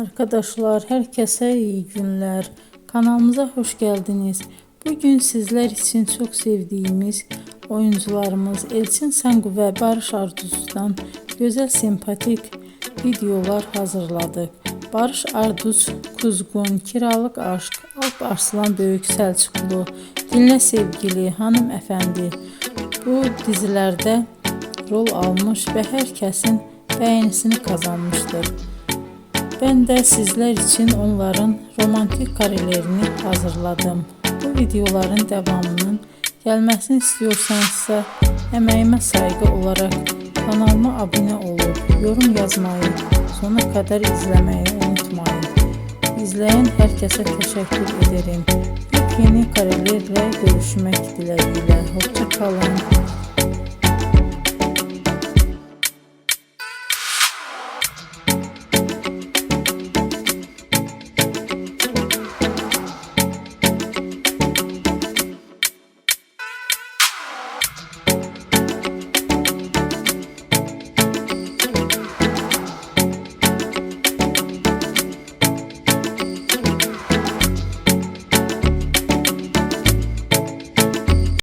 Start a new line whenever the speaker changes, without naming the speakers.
Arkadaşlar, herkese iyi günler. Kanalımıza hoş geldiniz. Bugün sizler için çok sevdiğimiz oyuncularımız Elçin Sangu ve Barış Arduç'dan güzel sempatik videolar hazırladık. Barış Arduç, Kuzgun, Kiralık Aşk, Alp Arslan Böyük Selçuklu, Dinle Sevgili, Hanımefendi bu dizilerde rol almış ve herkesin beğenisini kazanmıştır. Ben de sizler için onların romantik karelerini hazırladım. Bu videoların devamının gelmesini istiyorsanızsa emeğime saygı olarak kanalıma abone olup yorum yazmayı, sona kadar izlemeyi unutmayın. İzleyen herkese teşekkür ederim. Yeni karelerle görüşmek dileğiyle. Hoşça kalın.